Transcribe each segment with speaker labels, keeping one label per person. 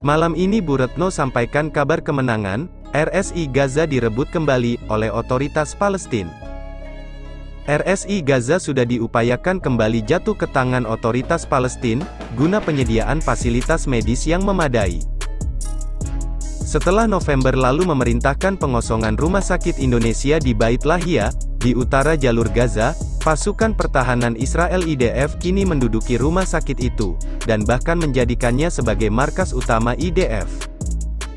Speaker 1: Malam ini Bu Retno sampaikan kabar kemenangan, RSI Gaza direbut kembali oleh otoritas Palestina. RSI Gaza sudah diupayakan kembali jatuh ke tangan otoritas Palestina, guna penyediaan fasilitas medis yang memadai. Setelah November lalu memerintahkan pengosongan Rumah Sakit Indonesia di Bait Lahia, di utara jalur Gaza, pasukan pertahanan Israel IDF kini menduduki rumah sakit itu, dan bahkan menjadikannya sebagai markas utama IDF.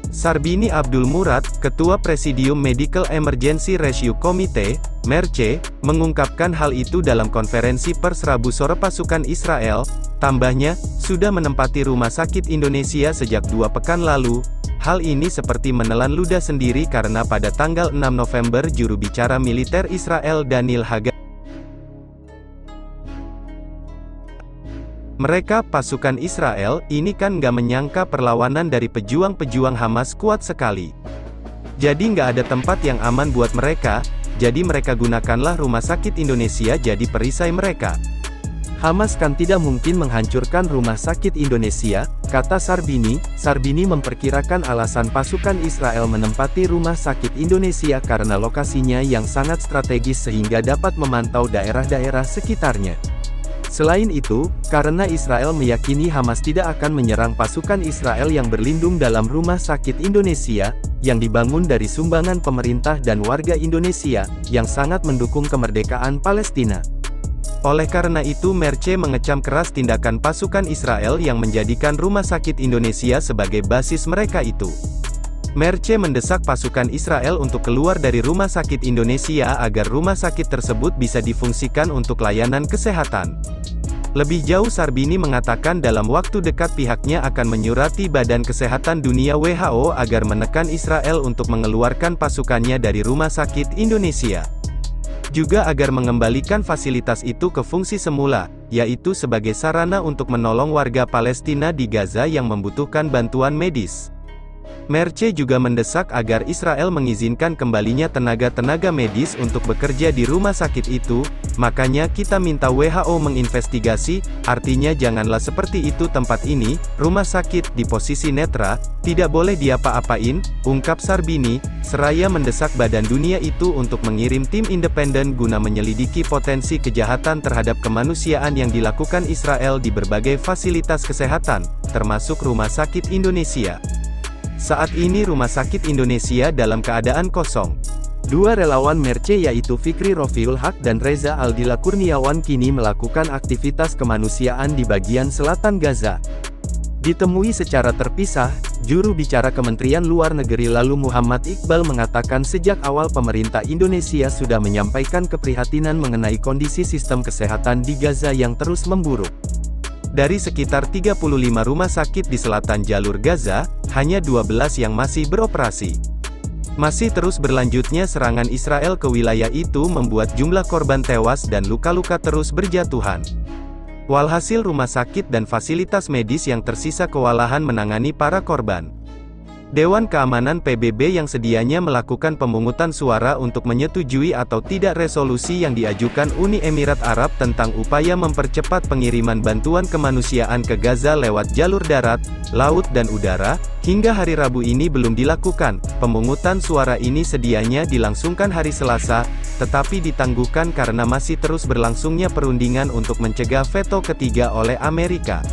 Speaker 1: Sarbini Abdul Murad, Ketua Presidium Medical Emergency Rescue Committee, MERC, mengungkapkan hal itu dalam konferensi pers Rabu sore pasukan Israel. Tambahnya, sudah menempati rumah sakit Indonesia sejak 2 pekan lalu. Hal ini seperti menelan ludah sendiri karena pada tanggal 6 November juru bicara militer Israel Daniel Hagari, mereka pasukan Israel, ini kan nggak menyangka perlawanan dari pejuang-pejuang Hamas kuat sekali. Jadi nggak ada tempat yang aman buat mereka, jadi mereka gunakanlah rumah sakit Indonesia jadi perisai mereka. Hamas kan tidak mungkin menghancurkan rumah sakit Indonesia, kata Sarbini. Sarbini memperkirakan alasan pasukan Israel menempati rumah sakit Indonesia karena lokasinya yang sangat strategis sehingga dapat memantau daerah-daerah sekitarnya. Selain itu, karena Israel meyakini Hamas tidak akan menyerang pasukan Israel yang berlindung dalam rumah sakit Indonesia, yang dibangun dari sumbangan pemerintah dan warga Indonesia, yang sangat mendukung kemerdekaan Palestina. Oleh karena itu MERC mengecam keras tindakan pasukan Israel yang menjadikan rumah sakit Indonesia sebagai basis mereka itu. MERC mendesak pasukan Israel untuk keluar dari rumah sakit Indonesia agar rumah sakit tersebut bisa difungsikan untuk layanan kesehatan. Lebih jauh Sarbini mengatakan dalam waktu dekat pihaknya akan menyurati Badan Kesehatan Dunia WHO agar menekan Israel untuk mengeluarkan pasukannya dari rumah sakit Indonesia. Juga agar mengembalikan fasilitas itu ke fungsi semula, yaitu sebagai sarana untuk menolong warga Palestina di Gaza yang membutuhkan bantuan medis. MERC juga mendesak agar Israel mengizinkan kembalinya tenaga-tenaga medis untuk bekerja di rumah sakit itu, makanya kita minta WHO menginvestigasi, artinya janganlah seperti itu tempat ini, rumah sakit, di posisi netra, tidak boleh diapa-apain, ungkap Sarbini, seraya mendesak Badan Dunia itu untuk mengirim tim independen guna menyelidiki potensi kejahatan terhadap kemanusiaan yang dilakukan Israel di berbagai fasilitas kesehatan, termasuk Rumah Sakit Indonesia. Saat ini Rumah Sakit Indonesia dalam keadaan kosong. 2 relawan MERC yaitu Fikri Rofiul Haq dan Reza Aldila Kurniawan kini melakukan aktivitas kemanusiaan di bagian selatan Gaza. Ditemui secara terpisah, juru bicara Kementerian Luar Negeri lalu Muhammad Iqbal mengatakan sejak awal pemerintah Indonesia sudah menyampaikan keprihatinan mengenai kondisi sistem kesehatan di Gaza yang terus memburuk. Dari sekitar 35 rumah sakit di selatan jalur Gaza, hanya 12 yang masih beroperasi. Masih terus berlanjutnya serangan Israel ke wilayah itu membuat jumlah korban tewas dan luka-luka terus berjatuhan. Walhasil rumah sakit dan fasilitas medis yang tersisa kewalahan menangani para korban. Dewan Keamanan PBB yang sedianya melakukan pemungutan suara untuk menyetujui atau tidak resolusi yang diajukan Uni Emirat Arab tentang upaya mempercepat pengiriman bantuan kemanusiaan ke Gaza lewat jalur darat, laut dan udara, hingga hari Rabu ini belum dilakukan. Pemungutan suara ini sedianya dilangsungkan hari Selasa, tetapi ditangguhkan karena masih terus berlangsungnya perundingan untuk mencegah veto ketiga oleh Amerika.